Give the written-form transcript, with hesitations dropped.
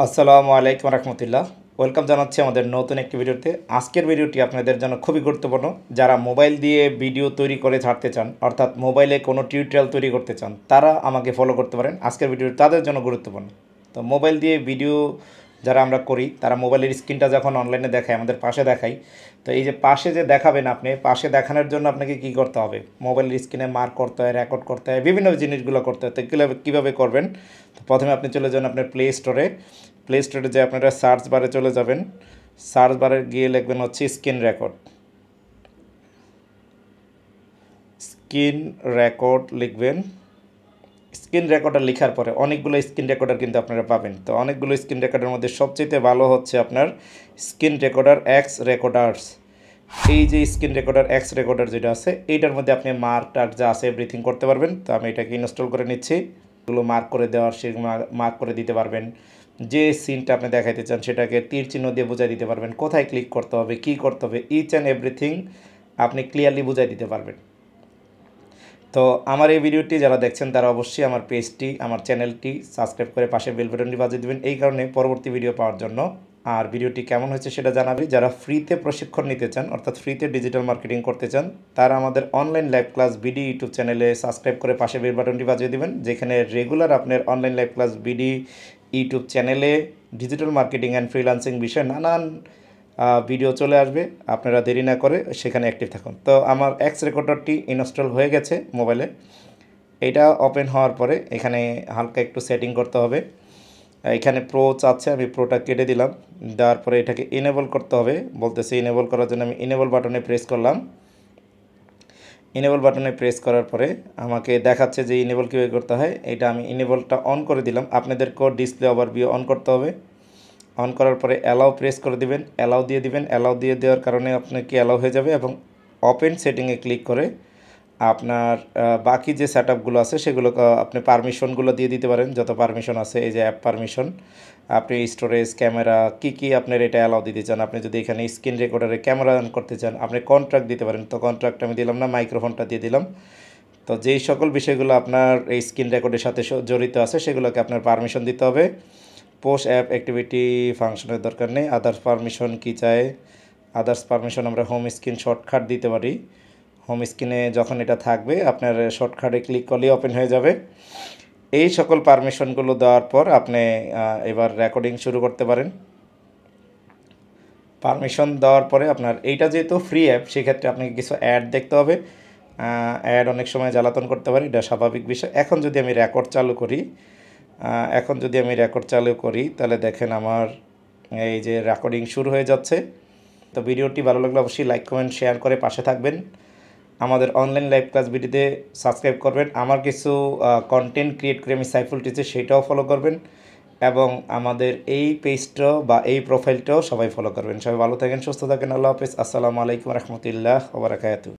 আসসালামু আলাইকুম রহমতুল্লাহ। ওয়েলকাম জানাচ্ছি আমাদের নতুন একটি ভিডিওতে। আজকের ভিডিওটি আপনাদের জন্য খুবই গুরুত্বপূর্ণ। যারা মোবাইল দিয়ে ভিডিও তৈরি করে ছাড়তে চান, অর্থাৎ মোবাইলে কোনো টিউটোরিয়াল তৈরি করতে চান, তারা আমাকে ফলো করতে পারেন। আজকের ভিডিওটি তাদের জন্য গুরুত্বপূর্ণ। তো মোবাইল দিয়ে ভিডিও যারা আমরা করি, তারা মোবাইলের স্ক্রিনটা যখন অনলাইনে দেখায়, আমাদের পাশে দেখাই। তো এই যে পাশে যে দেখাবেন, আপনি পাশে দেখানোর জন্য আপনাকে কী করতে হবে? মোবাইলের স্ক্রিনে মার্ক করতে হয়, রেকর্ড করতে হয়, বিভিন্ন জিনিসগুলো করতে হয়। তো কীভাবে করবেন? তো প্রথমে আপনি চলে যান আপনার প্লে স্টোরে যে আপনারা সার্চ বারে চলে যাবেন। সার্চ বারে গিয়ে লিখবেন হচ্ছে স্ক্রিন রেকর্ড লিখবেন। স্ক্রিন রেকর্ডার লেখার পরে অনেকগুলো স্ক্রিন রেকর্ডার কিন্তু আপনারা পাবেন। তো অনেকগুলো স্ক্রিন রেকর্ডারের মধ্যে সবচেয়ে ভালো হচ্ছে আপনার স্ক্রিন রেকর্ডার এক্স রেকর্ডার্স। এই যে স্ক্রিন রেকর্ডার এক্স রেকর্ডার যেটা আছে, এইটার মধ্যে আপনি মার্ক টার্ক যা আছে এভরিথিং করতে পারবেন। তো আমি এটাকে ইনস্টল করে নিচ্ছি। এগুলো মার্ক করে দেওয়ার সেগুলো মার্ক করে দিতে পারবেন। যে সিনটা আপনি দেখাইতে চান সেটাকে তীর চিহ্ন দিয়ে বুঝাই দিতে পারবেন, কোথায় ক্লিক করতে হবে, কী করতে হবে, ইচ অ্যান্ড এভরিথিং আপনি ক্লিয়ারলি বুঝাই দিতে পারবেন। তো আমার এই ভিডিওটি যারা দেখছেন তারা অবশ্যই আমার পেজটি, আমার চ্যানেলটি সাবস্ক্রাইব করে পাশে বেল বাটনটি বাজিয়ে দেবেন, এই কারণে পরবর্তী ভিডিও পাওয়ার জন্য। আর ভিডিওটি কেমন হয়েছে সেটা জানাবেন। যারা ফ্রিতে প্রশিক্ষণ নিতে চান, অর্থাৎ ফ্রিতে ডিজিটাল মার্কেটিং করতে চান, তারা আমাদের online live class BD YouTube চ্যানেলে সাবস্ক্রাইব করে পাশে বেল বাটনটি বাজিয়ে দেবেন, যেখানে রেগুলার আপনার online live class BD YouTube চ্যানেলে ডিজিটাল মার্কেটিং অ্যান্ড ফ্রিল্যান্সিং বিষয়ে নানান ভিডিও চলে আসবে। আপনারা দেরি না করে সেখানে অ্যাক্টিভ থাকুন। তো আমার এক্স রেকর্ডারটি ইনস্টল হয়ে গেছে মোবাইলে। এটা ওপেন হওয়ার পরে এখানে হালকা একটু সেটিং করতে হবে। এখানে প্রো চাচ্ছে, আমি প্রোটা কেটে দিলাম। দেওয়ার পরে এটাকে ইনেবল করতে হবে, বলতেছে ইনেবল করার জন্য আমি ইনেবল বাটনে প্রেস করলাম। ইনেবল বাটনে প্রেস করার পরে আমাকে দেখাচ্ছে যে ইনেবল কীভাবে করতে হয়। এটা আমি ইনেবলটা অন করে দিলাম। আপনাদেরকেও ডিসপ্লে ওভারভিউ অন করতে হবে। অন করার পরে অ্যালাউ প্রেস করে দিবেন, অ্যালাউ দিয়ে দিবেন। অ্যালাউ দিয়ে দেওয়ার কারণে আপনার কি অ্যালাউ হয়ে যাবে, এবং ওপেন সেটিংয়ে ক্লিক করে আপনার বাকি যে সেটআপগুলো আছে সেগুলো আপনি পারমিশনগুলো দিয়ে দিতে পারেন, যত পারমিশন আছে। এই যে অ্যাপ পারমিশন, আপনি স্টোরেজ, ক্যামেরা, কি আপনার এটা অ্যালাউ দিতে চান। আপনি যদি এখানে স্ক্রিন রেকর্ডারে ক্যামেরা অন করতে চান, আপনি কন্ট্রাক্ট দিতে পারেন। তো কন্ট্রাক্ট আমি দিলাম না, মাইক্রোফোনটা দিয়ে দিলাম। তো যেই সকল বিষয়গুলো আপনার এই স্ক্রিন রেকর্ডের সাথে জড়িত আছে সেগুলোকে আপনার পারমিশন দিতে হবে। পোস্ট অ্যাপ অ্যাক্টিভিটি ফাংশনের দরকার নেই। আদার্স পারমিশন কি চায়? আদার্স পারমিশন আমরা হোম স্ক্রিন শর্টকাট দিতে পারি। হোম স্ক্রিনে যখন এটা থাকবে আপনার শর্টকাটে ক্লিক করলেই ওপেন হয়ে যাবে। এই সকল পারমিশনগুলো দেওয়ার পর আপনি এবার রেকর্ডিং শুরু করতে পারেন। পারমিশন দেওয়ার পরে আপনার এইটা যেহেতু ফ্রি অ্যাপ, সেক্ষেত্রে আপনাকে কিছু অ্যাড দেখতে হবে। অ্যাড অনেক সময় জ্বালাতন করতে পারে, এটা স্বাভাবিক বিষয়। এখন যদি আমি রেকর্ড চালু করি তাহলে দেখেন আমার এই যে রেকর্ডিং শুরু হয়ে যাচ্ছে। তো ভিডিওটি ভালো লাগলে অবশ্যই লাইক, কমেন্ট, শেয়ার করে পাশে থাকবেন। আমাদের অনলাইন লাইভ ক্লাস ভিডিওতে সাবস্ক্রাইব করবেন। আমার কিছু কন্টেন্ট ক্রিয়েট করে আমি সাইফুল টিচার, সেটাও ফলো করবেন। এবং আমাদের এই পেজটাও বা এই প্রোফাইলটাও সবাই ফলো করবেন। সবাই ভালো থাকেন, সুস্থ থাকেন। আল্লাহ হাফেজ। আসসালামু আলাইকুম রহমতুল্লাহ ওয়া বারাকাতুহু।